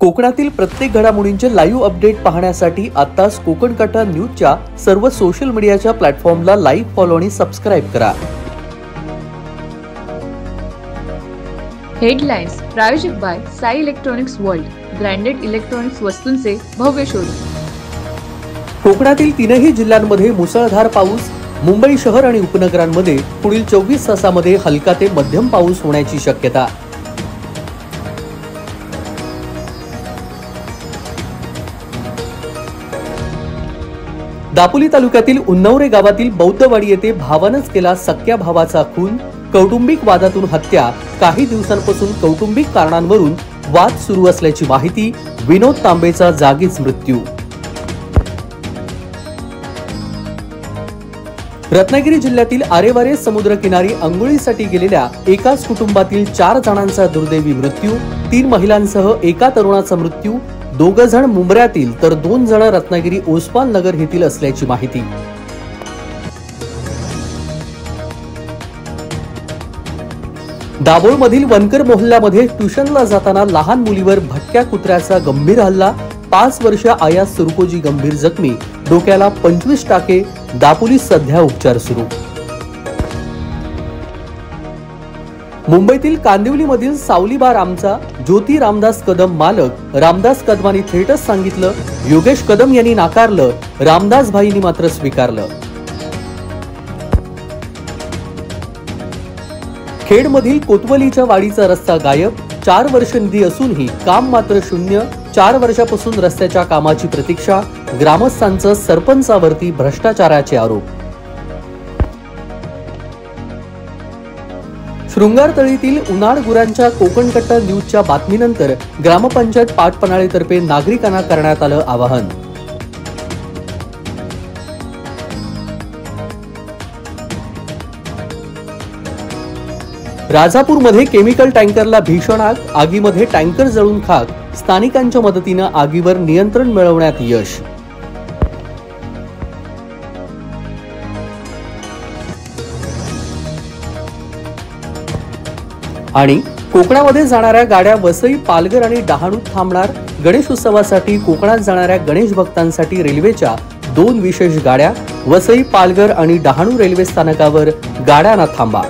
कोकणातील प्रत्येक घडामोडींचे लाईव्ह अपडेट पाहण्यासाठी आताच कोकण कटा न्यूजच्या सर्व सोशल मीडियाच्या प्लॅटफॉर्मला लाईक, फॉलो आणि सबस्क्राईब करा. हेडलाईन्स प्रायोजित by Sai electronics world, branded electronics वस्तूंचे भव्य शोरूम. कोकणातील तीनही जिल्ह्यांमध्ये मुसळधार पाऊस. मुंबई शहर आणि उपनगरांमध्ये पुढील 24 तासामध्ये हलका ते मध्यम पाऊस होण्याची शक्यता. दापोली तालुक्यातील उन्नवरे गावातील बौद्धवाडी येथे भावानंच केला सख्या भावाचा खून. कौटुंबिक वादातून हत्या. काही दिवसांपासून कौटुंबिक कारणांवरून वाद सुरू असल्याची माहिती. विनोद तांबेचा जागीच मृत्यू. रत्नागिरी जिल्ह्यातील आरेवारे समुद्रकिनारी अंघोळीसाठी गेलेल्या एकाच कुटुंबातील 4 जणांचा दुर्दैवी मृत्यू. 3 महिलांसह एका तरुणाचा मृत्यू. 2 जण मुंब्र्यातील तर 2 जण रत्नागिरी ओसवाल नगर येथील असल्याची माहिती. दाभोळमधील वनकर मोहल्ल्यामध्ये ट्युशनला जाताना लहान मुलीवर भटक्या कुत्र्याचा गंभीर हल्ला. 5 वर्षीय आयास सुरकोजी गंभीर जखमी. डोक्याला 25 टाके. दापोलीत सध्या उपचार सुरू. मुंबईतील कांदिवलीमधील सावली बार आमचा. ज्योती रामदास कदम मालक. रामदास कदमांनी थेटच सांगितलं. योगेश कदम यांनी नाकारलं. रामदास भाईंनी मात्र स्वीकारलं. खेडमधील कोतवलीच्या वाडीचा रस्ता गायब. 4 वर्ष निधी असूनही काम मात्र शून्य. 4 वर्षापासून रस्त्याच्या कामाची प्रतीक्षा. ग्रामस्थांचं सरपंचावरती भ्रष्टाचाराचे आरोप. शृंगारतळीतील उन्हाळ गुरांच्या कोकण कट्टा न्यूजच्या बातमीनंतर ग्रामपंचायत पाटपनाळेतर्फे नागरिकांना करण्यात आलं आवाहन. राजापूरमध्ये केमिकल टँकरला भीषण आग. आगीमध्ये टँकर जळून खाक. स्थानिकांच्या मदतीनं आगीवर नियंत्रण मिळवण्यात यश. आणि कोकणामध्ये जाणाऱ्या गाड्या वसई, पालघर आणि डहाणूत थांबणार. गणेश उत्सवासाठी कोकणात जाणाऱ्या गणेश भक्तांसाठी रेल्वेच्या 2 विशेष गाड्या. वसई, पालघर आणि डहाणू रेल्वे स्थानकावर गाड्यांना थांबा.